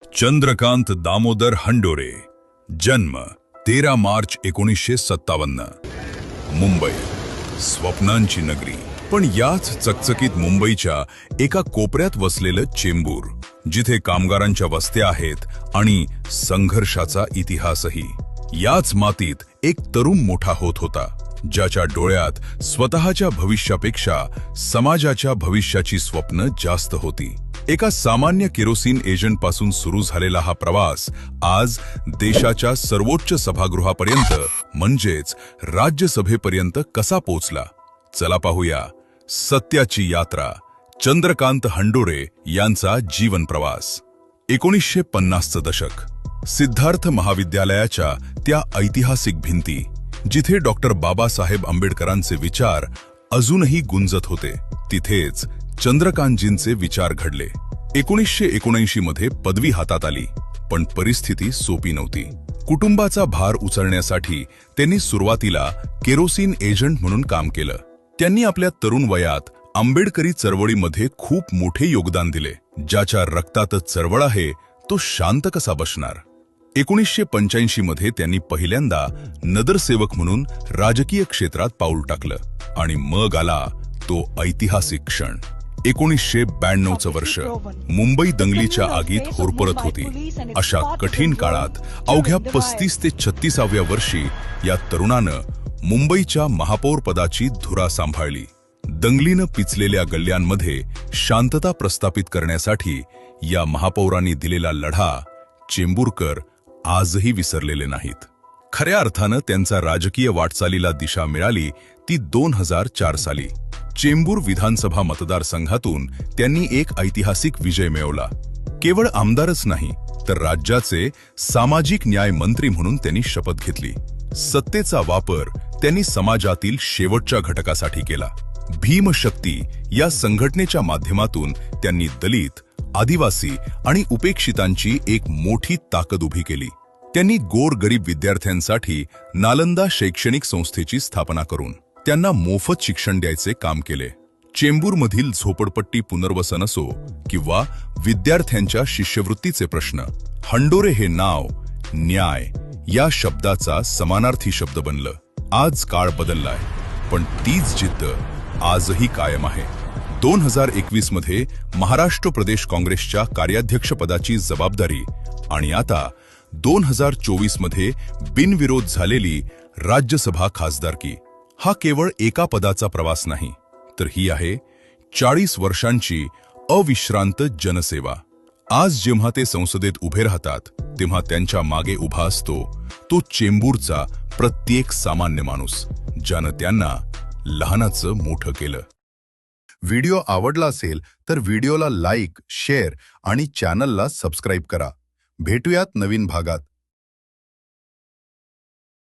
चंद्रकांत दामोदर हंडोरे, जन्म 13 मार्च 1957, मुंबई, स्वप्नांची नगरी. पण याच चकचकीत मुंबईच्या एका कोपऱ्यात वसलेलं चेंबूर, जिथे कामगारांच्या वस्त्या आहेत आणि संघर्षाचा इतिहासही. याच मातीत एक तरुण मोठा होत होता, ज्याच्या डोळ्यात स्वतःच्या भविष्यापेक्षा समाजाच्या भविष्याची स्वप्न जास्त होती. एका सामान्य केरोसिन एजंटपासून सुरू झालेला हा प्रवास आज देशाच्या सर्वोच्च सभागृहापर्यंत म्हणजेच राज्यसभेपर्यंत कसा पोहोचला, चला पाहूया. सत्याची यात्रा, चंद्रकांत हंडोरे यांचा जीवन प्रवास. 1950चं दशक. सिद्धार्थ महाविद्यालयाच्या त्या ऐतिहासिक भिंती, जिथे डॉक्टर बाबासाहेब आंबेडकरांचे विचार अजूनही गुंजत होते, तिथेच चंद्रकांतजींचे विचार घडले. 1979 मध्ये पदवी हातात आली, पण परिस्थिती सोपी नव्हती. कुटुंबाचा भार उचलण्यासाठी त्यांनी सुरुवातीला केरोसिन एजंट म्हणून काम केलं. त्यांनी आपल्या तरुण वयात आंबेडकरी चळवळीमध्ये खूप मोठे योगदान दिले. ज्याच्या रक्तातच चळवळ आहे, तो शांत कसा बसणार? 1985 मध्ये त्यांनी पहिल्यांदा नगरसेवक म्हणून राजकीय क्षेत्रात पाऊल टाकलं. आणि मग आला तो ऐतिहासिक क्षण. 1992चं वर्ष. मुंबई दंगलीच्या आगीत होरपळत होती. अशा कठीण काळात अवघ्या 35 ते 36व्या वर्षी या तरुणानं मुंबईच्या महापौर पदाची धुरा सांभाळली. दंगलीनं पिचलेल्या गल्ल्यांमध्ये शांतता प्रस्थापित करण्यासाठी या महापौरांनी दिलेला लढा चेंबूरकर आजही विसरलेले नाहीत. खऱ्या अर्थानं त्यांचा राजकीय वाटचालीला दिशा मिळाली ती 2004 साली. चेंबूर विधानसभा मतदारसंघातून त्यांनी एक ऐतिहासिक विजय मिळवला. केवळ आमदारच नाही, तर राज्याचे सामाजिक न्याय मंत्री म्हणून त्यांनी शपथ घेतली. सत्तेचा वापर त्यांनी समाजातील शेवटच्या घटकासाठी केला. भीमशक्ती या संघटनेच्या माध्यमातून त्यांनी दलित, आदिवासी आणि उपेक्षितांची एक मोठी ताकद उभी केली. त्यांनी गोरगरीब विद्यार्थ्यांसाठी नालंदा शैक्षणिक संस्थेची स्थापना करून त्यांना मोफत शिक्षण द्यायचे काम केले. चेंबूरमधील झोपडपट्टी पुनर्वसन असो किंवा विद्यार्थ्यांच्या शिष्यवृत्तीचे प्रश्न, हंडोरे हे नाव न्याय या शब्दाचा समानार्थी शब्द बनलं. आज काळ बदललाय, पण तीच जिद्द आजही कायम आहे. 2021 मध्ये महाराष्ट्र प्रदेश काँग्रेसच्या कार्याध्यक्षपदाची जबाबदारी आणि आता 2024 मध्ये बिनविरोध झालेली राज्यसभा खासदारकी. हा केवळ एका पदाचा प्रवास नाही, तर ही आहे 40 वर्षांची अविश्रांत जनसेवा. आज जेव्हा ते संसदेत उभे राहतात, तेव्हा त्यांच्या मागे उभा असतो तो चेंबूरचा प्रत्येक सामान्य माणूस, ज्यानं त्यांना लहानाचं मोठं केलं. व्हिडिओ आवडला असेल तर व्हिडिओला लाईक, शेअर आणि चॅनलला सबस्क्राईब करा. भेटूयात नवीन भागात.